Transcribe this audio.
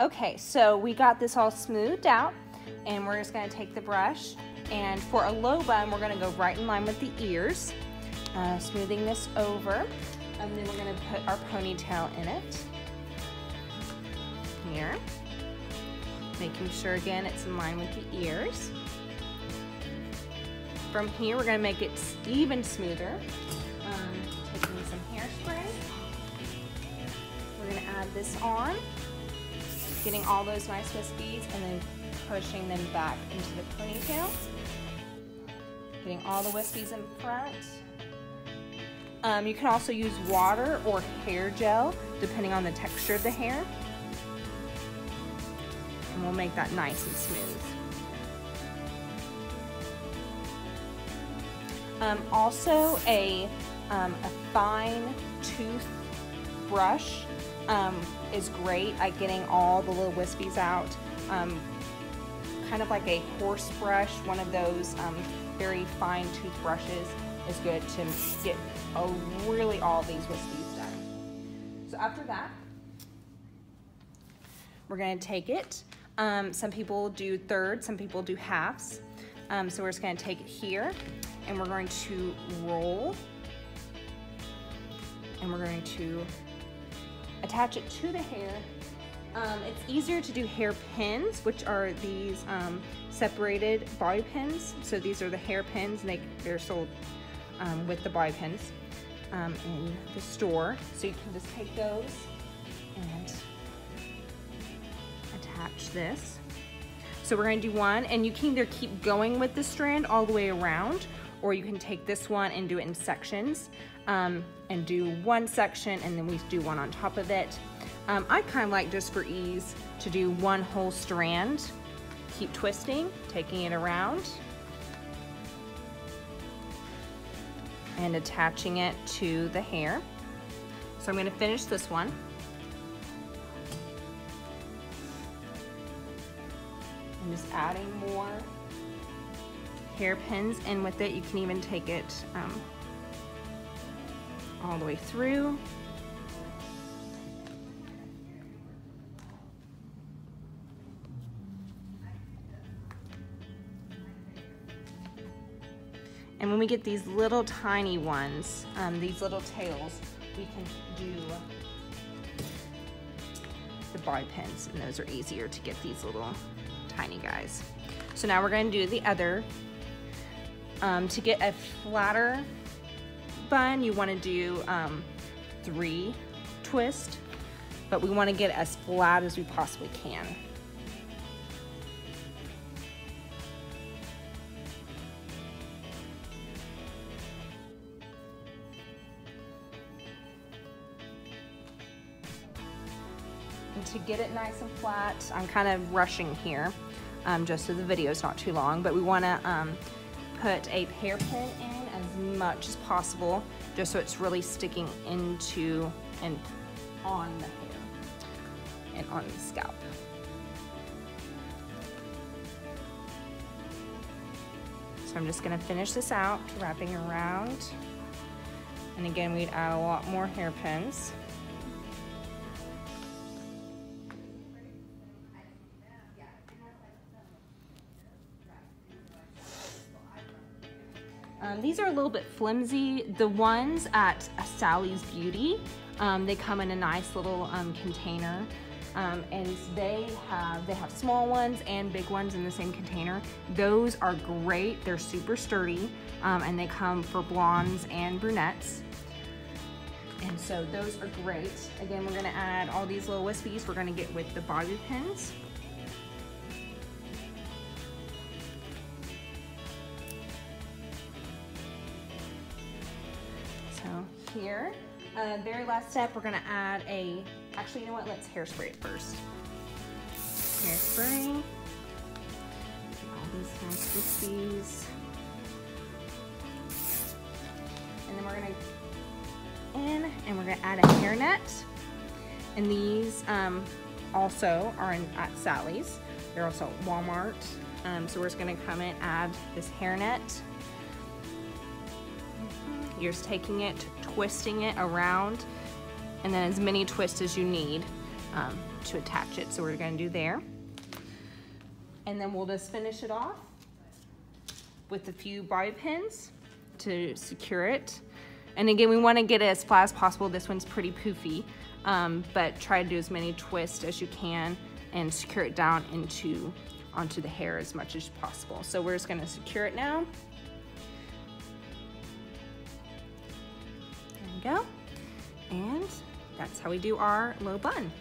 Okay, so we got this all smoothed out, and we're just gonna take the brush, and for a low bun, we're gonna go right in line with the ears, smoothing this over, and then we're gonna put our ponytail in it, here, making sure again it's in line with the ears. From here, we're gonna make it even smoother, taking some hairspray. We're gonna add this on, getting all those nice wispies and then pushing them back into the ponytail. Getting all the wispies in front. You can also use water or hair gel, depending on the texture of the hair. And we'll make that nice and smooth. Also, a fine tooth brush is great at getting all the little wispies out. Kind of like a horse brush, one of those very fine toothbrushes is good to get really all these wispies done. So after that, we're going to take it. Some people do thirds, some people do halves. So we're just going to take it here, and we're going to roll, and we're going to attach it to the hair. It's easier to do hair pins, which are these separated bobby pins. So these are the hair pins, and they're sold with the bobby pins in the store. So you can just take those and attach this. So we're going to do one, and you can either keep going with the strand all the way around, or you can take this one and do it in sections, and do one section and then we do one on top of it. I kind of like, just for ease, to do one whole strand, keep twisting, taking it around, and attaching it to the hair. So I'm going to finish this one. I'm just adding more hairpins in with it. You can even take it all the way through. And when we get these little tiny ones, these little tails, we can do the bobby pins, and those are easier to get, these little tiny guys. So now we're going to do the other. To get a flatter bun, you want to do 3 twists, but we want to get as flat as we possibly can. And to get it nice and flat, I'm kind of rushing here, just so the video is not too long, but we want to put a hairpin in as much as possible, just so it's really sticking into and on the hair and on the scalp. So I'm just going to finish this out, wrapping around, and again we'd add a lot more hairpins. These are a little bit flimsy. The ones at Sally's Beauty, they come in a nice little container, and they have small ones and big ones in the same container. Those are great. They're super sturdy, and they come for blondes and brunettes. And so those are great. Again, we're going to add all these little wispies we're going to get with the bobby pins. Here, very last step, we're going to add actually, you know what, let's hairspray it first. Hairspray, all these nice wispies, and then we're going to and we're going to add a hairnet, and these also are at Sally's. They're also at Walmart, so we're just going to come in and add this hairnet. You're just taking it, twisting it around, and then as many twists as you need to attach it. So we're gonna do there. And then we'll just finish it off with a few bobby pins to secure it. And again, we wanna get it as flat as possible. This one's pretty poofy, but try to do as many twists as you can and secure it down onto the hair as much as possible. So we're just gonna secure it now. There we go. And that's how we do our low bun.